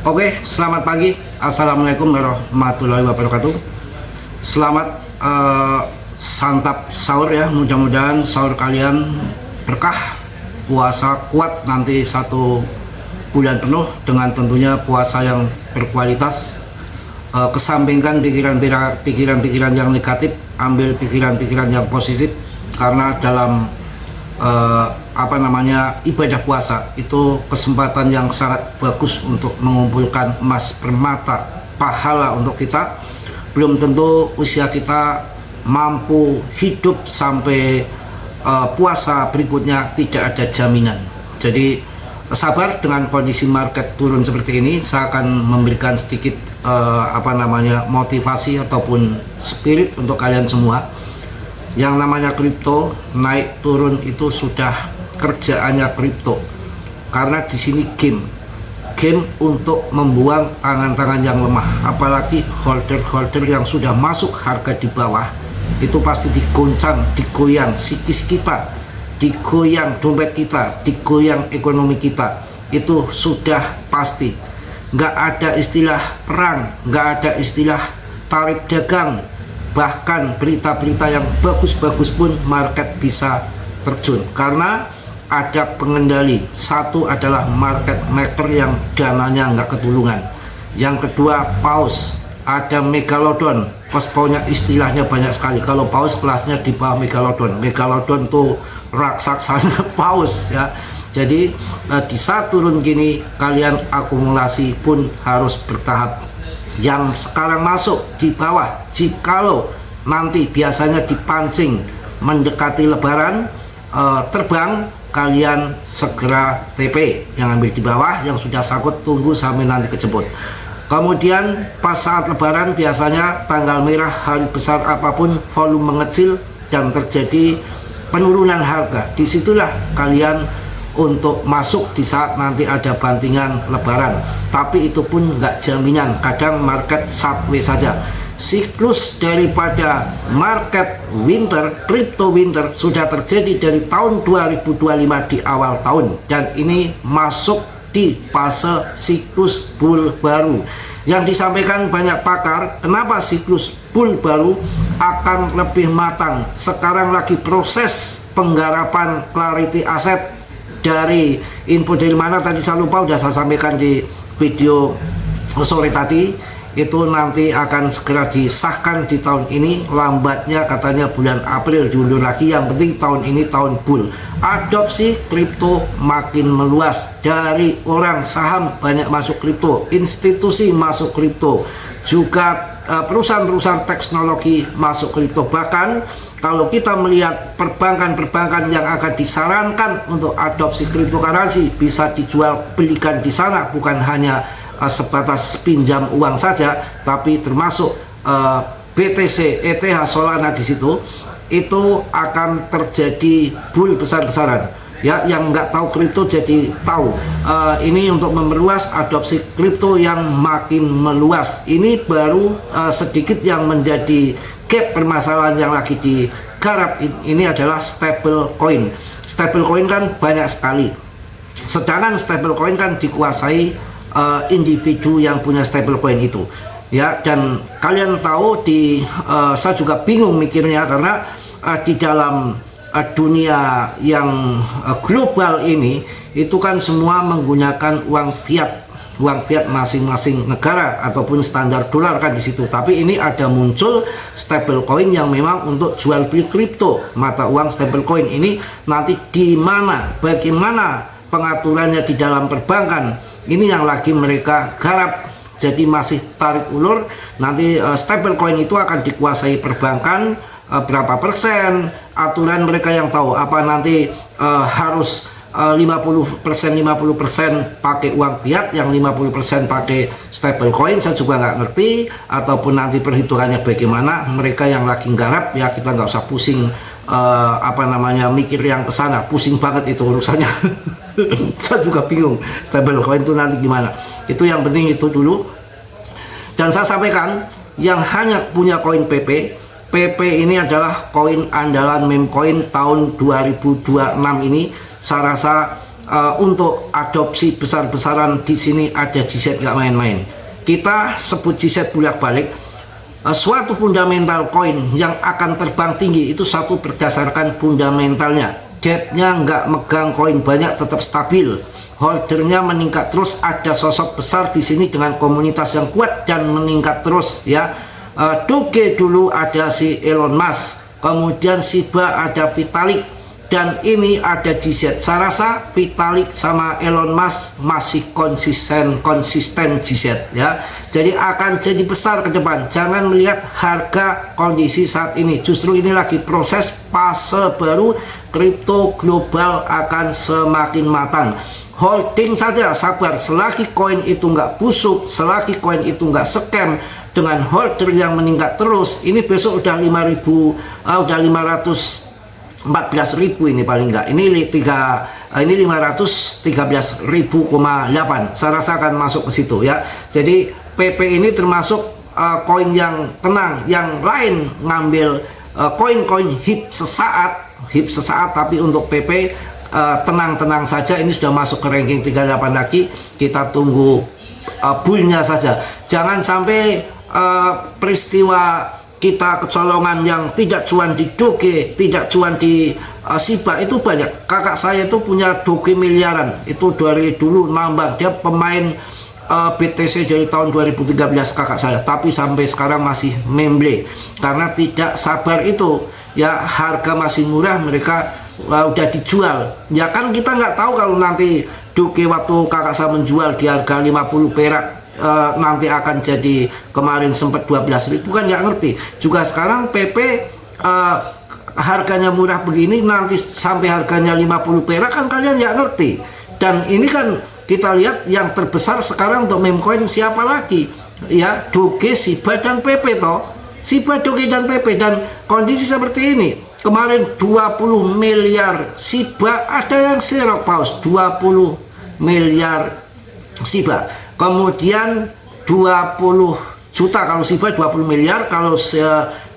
Oke, selamat pagi. Assalamualaikum warahmatullahi wabarakatuh. Selamat santap sahur ya. Mudah-mudahan sahur kalian berkah, puasa kuat nanti 1 bulan penuh dengan tentunya puasa yang berkualitas. Kesampingkan pikiran-pikiran yang negatif, ambil pikiran-pikiran yang positif, karena dalam ibadah puasa itu kesempatan yang sangat bagus untuk mengumpulkan emas permata pahala untuk kita. Belum tentu usia kita mampu hidup sampai puasa berikutnya, tidak ada jaminan. Jadi sabar dengan kondisi market turun seperti ini. Saya akan memberikan sedikit motivasi ataupun spirit untuk kalian semua. Yang namanya kripto naik turun itu sudah kerjaannya kripto, karena di sini game untuk membuang tangan-tangan yang lemah. Apalagi holder yang sudah masuk harga di bawah itu pasti digoncang, digoyang psikis kita, digoyang dompet kita, digoyang ekonomi kita. Itu sudah pasti. Nggak ada istilah perang, nggak ada istilah tarif dagang. Bahkan berita-berita yang bagus-bagus pun market bisa terjun, karena ada pengendali. Satu adalah market maker yang dananya nggak ketulungan. Yang kedua paus, ada megalodon. Pospaunya istilahnya banyak sekali. Kalau paus kelasnya di bawah megalodon. Megalodon tuh raksasanya paus ya. Jadi di saat turun gini kalian akumulasi pun harus bertahap. Yang sekarang masuk di bawah, jikalau nanti biasanya dipancing mendekati lebaran terbang, kalian segera TP. Yang ambil di bawah, yang sudah sakut tunggu sampai nanti kejemput. Kemudian pas saat lebaran biasanya tanggal merah, hari besar apapun, volume mengecil dan terjadi penurunan harga. Disitulah kalian untuk masuk di saat nanti ada bantingan lebaran. Tapi itu pun nggak jaminan, kadang market sideways saja. Siklus daripada market winter, crypto winter sudah terjadi dari tahun 2025 di awal tahun, dan ini masuk di fase siklus bull baru. Yang disampaikan banyak pakar, kenapa siklus bull baru akan lebih matang. Sekarang lagi proses penggarapan clarity aset. Dari info dari mana tadi saya lupa, udah saya sampaikan di video sore tadi. Itu nanti akan segera disahkan di tahun ini, lambatnya katanya bulan April diundur lagi. Yang penting tahun ini tahun bull. Adopsi kripto makin meluas, dari orang saham banyak masuk kripto, institusi masuk kripto, juga perusahaan-perusahaan teknologi masuk kripto. Bahkan kalau kita melihat perbankan-perbankan yang akan disarankan untuk adopsi cryptocurrency, bisa dijual belikan di sana, bukan hanya sebatas pinjam uang saja, tapi termasuk BTC, ETH, Solana di situ. Itu akan terjadi bull besar-besaran. Ya, yang nggak tahu kripto jadi tahu. Ini untuk memperluas adopsi kripto yang makin meluas. Ini baru sedikit yang menjadi gap permasalahan yang lagi digarap. Ini adalah stable coin. Stable coin kan banyak sekali. Sedangkan stable coin kan dikuasai individu yang punya stable coin itu. Ya, dan kalian tahu saya juga bingung mikirnya, karena di dalam dunia yang global ini itu kan semua menggunakan uang fiat masing-masing negara ataupun standar dolar kan di situ. Tapi ini ada muncul stable coin yang memang untuk jual beli kripto, mata uang stable coin ini nanti di mana, bagaimana pengaturannya di dalam perbankan, ini yang lagi mereka garap. Jadi masih tarik ulur. Nanti stable coin itu akan dikuasai perbankan, berapa persen, aturan mereka yang tahu. Apa nanti harus 50% pakai uang fiat, yang 50% pakai stable coin, saya juga nggak ngerti. Ataupun nanti perhitungannya bagaimana, mereka yang lagi garap ya, kita nggak usah pusing mikir yang kesana, pusing banget itu urusannya. Saya juga bingung stable coin itu nanti gimana. Itu yang penting itu dulu. Dan saya sampaikan, yang hanya punya koin PP ini adalah koin andalan meme coin tahun 2026 ini. Saya rasa untuk adopsi besar-besaran di sini ada GZ nggak main-main. Kita sebut GZ bolak-balik. Suatu fundamental koin yang akan terbang tinggi itu satu berdasarkan fundamentalnya. Depth-nya nggak megang koin banyak, tetap stabil. Holdernya meningkat terus, ada sosok besar di sini dengan komunitas yang kuat dan meningkat terus ya. Doge dulu ada si Elon Musk, kemudian Shiba ada Vitalik, dan ini ada GZ. Saya rasa Vitalik sama Elon Musk masih konsisten GZ ya. Jadi akan jadi besar ke depan. Jangan melihat harga kondisi saat ini. Justru ini lagi proses fase baru, kripto global akan semakin matang. Holding saja, sabar. Selagi koin itu nggak busuk, selagi koin itu nggak scam, dengan holder yang meningkat terus, ini besok udah 5.000, udah 514.000 ini paling nggak. Ini 513.000,8. Saya rasa akan masuk ke situ ya. Jadi PP ini termasuk koin yang tenang. Yang lain ngambil koin-koin hip sesaat, tapi untuk PP tenang-tenang saja. Ini sudah masuk ke ranking 38 lagi. Kita tunggu bullnya saja. Jangan sampai peristiwa kita kecolongan yang tidak cuan di Doge, tidak cuan di Shiba itu banyak. Kakak saya itu punya Doge miliaran. Itu dari dulu nambang. Dia pemain BTC dari tahun 2013 kakak saya. Tapi sampai sekarang masih memble. Karena tidak sabar itu. Ya harga masih murah, mereka udah dijual. Ya kan kita nggak tahu kalau nanti Doge waktu kakak saya menjual di harga 50 perak nanti akan jadi, kemarin sempat 12.000 kan nggak ngerti. Juga sekarang PP harganya murah begini, nanti sampai harganya 50 perak kan kalian nggak ngerti. Dan ini kan kita lihat yang terbesar sekarang untuk meme coin siapa lagi ya, Doge, Shiba, dan PP toh. Shiba, Doge, dan PP. Dan kondisi seperti ini, kemarin 20 miliar Shiba, ada yang serok paus 20 miliar Shiba, kemudian 20 juta kalau Shiba, 20 miliar kalau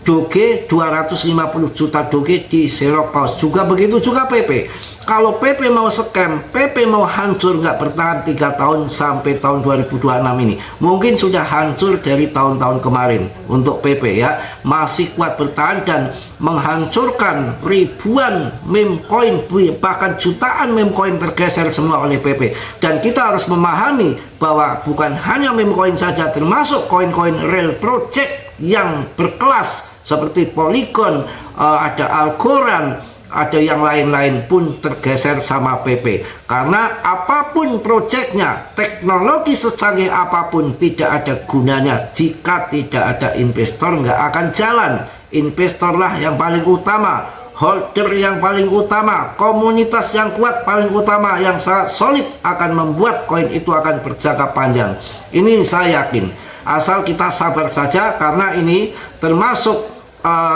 Doge, 250 juta Doge di serok paus. Juga begitu juga PP. Kalau PP mau scam, PP mau hancur nggak bertahan 3 tahun sampai tahun 2026 ini, mungkin sudah hancur dari tahun-tahun kemarin. Untuk PP ya, masih kuat bertahan dan menghancurkan ribuan meme coin, bahkan jutaan meme coin tergeser semua oleh PP. Dan kita harus memahami bahwa bukan hanya meme coin saja, termasuk koin-koin real project yang berkelas seperti Polygon, ada Algorand, ada yang lain-lain pun tergeser sama PP. Karena apapun proyeknya, teknologi secanggih apapun tidak ada gunanya jika tidak ada investor, nggak akan jalan. Investorlah yang paling utama, holder yang paling utama, komunitas yang kuat paling utama, yang sangat solid akan membuat koin itu akan berjangka panjang. Ini saya yakin. Asal kita sabar saja, karena ini termasuk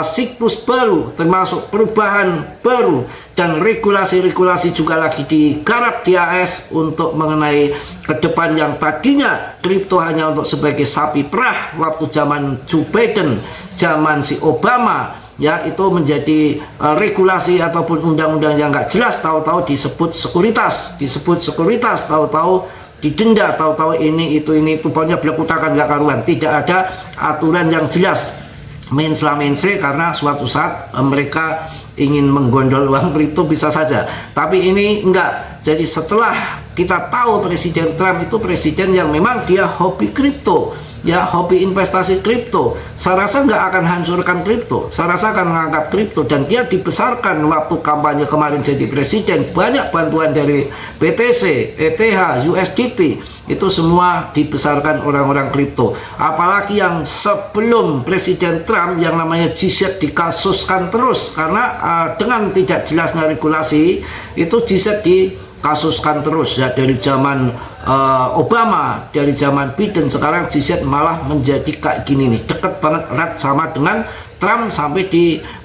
siklus baru, termasuk perubahan baru, dan regulasi-regulasi juga lagi digarap di AS untuk mengenai ke depan. Yang tadinya kripto hanya untuk sebagai sapi perah waktu zaman Joe Biden, zaman si Obama ya, itu menjadi regulasi ataupun undang-undang yang nggak jelas, tahu-tahu disebut sekuritas, tahu-tahu didenda, tahu-tahu ini itu pokoknya belakutakan nggak karuan. Tidak ada aturan yang jelas, mensla-mensre, karena suatu saat mereka ingin menggondol uang kripto bisa saja. Tapi ini enggak. Jadi setelah kita tahu Presiden Trump itu presiden yang memang dia hobi kripto, ya, hobi investasi kripto, saya rasa nggak akan hancurkan kripto, saya rasa akan mengangkat kripto. Dan dia dibesarkan waktu kampanye kemarin jadi presiden, banyak bantuan dari BTC, ETH, USDT, itu semua dibesarkan orang-orang kripto. Apalagi yang sebelum Presiden Trump yang namanya GZ dikasuskan terus, karena dengan tidak jelasnya regulasi itu GZ dikasuskan terus ya, dari zaman Obama, dari zaman Biden. Sekarang GZ malah menjadi kayak gini nih, deket banget erat sama dengan Trump, sampai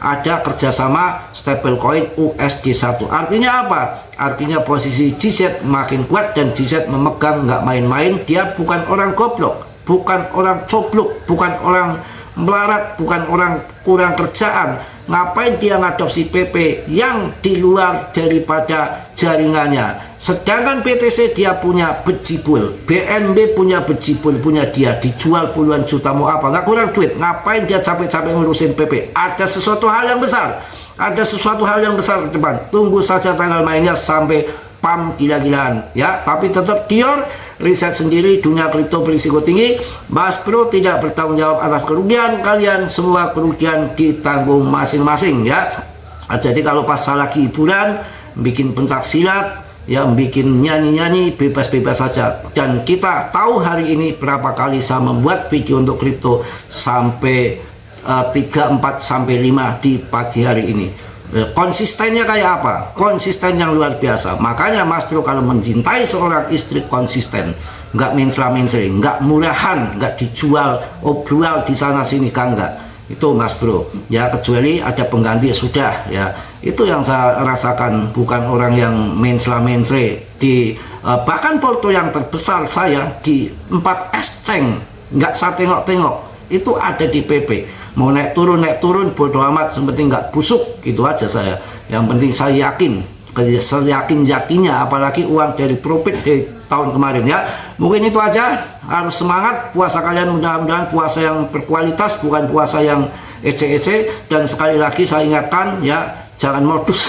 ada kerjasama stablecoin USD1. Artinya apa? Artinya posisi GZ makin kuat, dan GZ memegang nggak main-main. Dia bukan orang goblok, bukan orang coblok, bukan orang melarat, bukan orang kurang kerjaan. Ngapain dia ngadopsi PP yang di luar daripada jaringannya? Sedangkan PTC dia punya bejibul, BNB punya bejibul, punya dia, dijual puluhan juta, mau apa? Nggak kurang duit. Ngapain dia capek-capek ngurusin PP? Ada sesuatu hal yang besar, ada sesuatu hal yang besar ke depan. Tunggu saja tanggal mainnya sampai pam gila-gilaan ya. Tapi tetap Dior riset sendiri, dunia kripto berisiko tinggi. Mas Bro tidak bertanggung jawab atas kerugian kalian, semua kerugian ditanggung masing-masing ya. Jadi kalau pas lagi hiburan bikin pencak silat ya, bikin nyanyi-nyanyi, bebas-bebas saja. Dan kita tahu hari ini berapa kali saya membuat video untuk kripto, sampai 3, 4, sampai 5 di pagi hari ini. Konsistennya kayak apa? Konsisten yang luar biasa. Makanya Mas Bro kalau mencintai seorang istri konsisten, nggak mensla-mensri, nggak murahan, nggak dijual obroal di sana sini, enggak. Itu Mas Bro ya, kecuali ada pengganti sudah ya. Itu yang saya rasakan, bukan orang yang mensla-mensri di bahkan porto yang terbesar saya di 4S Ceng, nggak saya tengok-tengok, itu ada di PP. Mau naik turun bodo amat, yang penting nggak busuk, gitu aja saya. Yang penting saya yakin, seyakin-yakinnya, apalagi uang dari profit dari tahun kemarin ya. Mungkin itu aja, harus semangat puasa kalian, mudah-mudahan puasa yang berkualitas, bukan puasa yang ece-ece. Dan sekali lagi saya ingatkan ya, jangan modus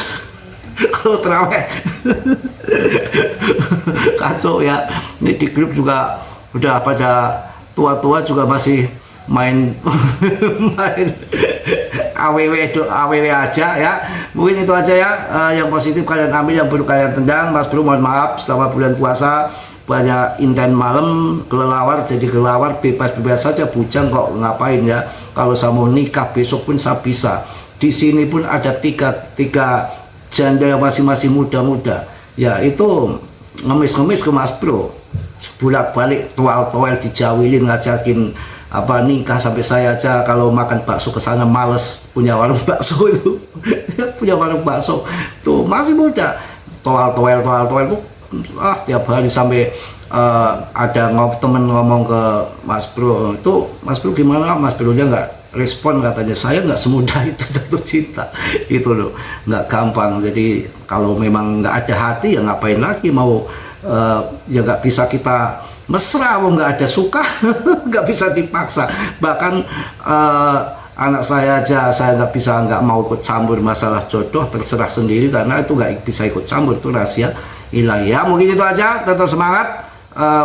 kalau terawih. Kacau ya, ini di grup juga udah pada tua-tua juga masih main main AWW aja ya. Mungkin itu aja ya, yang positif kalian ambil, yang buruk kalian tendang. Mas Bro mohon maaf, selama bulan puasa banyak inten malam, kelelawar jadi kelelawar, bebas-bebas saja, bujang kok ngapain ya. Kalau saya mau nikah besok pun saya bisa. Di sini pun ada tiga janda yang masih muda-muda ya, itu ngemis-ngemis ke Mas Bro, bolak-balik toel dijawilin, ngajakin apa nikah, sampai saya aja kalau makan bakso ke sana males, punya warung bakso itu. Punya warung bakso tuh masih muda, toel tuh tiap hari. Sampai ada temen ngomong ke Mas Bro, itu Mas Bro gimana? Mas Bro nya nggak respon, katanya saya nggak semudah itu jatuh cinta itu loh, nggak gampang. Jadi kalau memang nggak ada hati ya ngapain lagi mau ya nggak bisa kita mesra, nggak ada suka. Nggak bisa dipaksa. Bahkan anak saya aja saya nggak mau ikut campur masalah jodoh, terserah sendiri, karena itu nggak bisa ikut campur, itu rahasia ilahi ya. Mungkin itu aja, tetap semangat.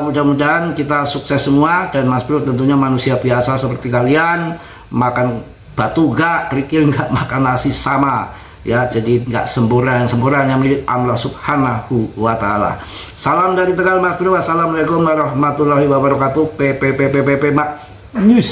Mudah-mudahan kita sukses semua. Dan Mas Bro tentunya manusia biasa seperti kalian, makan batu gak, kerikil nggak, makan nasi sama ya. Jadi nggak sempurna, yang sempurna hanya milik Allah Subhanahu wa Ta'ala. Salam dari Tegal Mas Bro. Wassalamualaikum warahmatullahi wabarakatuh. PPPPP Mak News.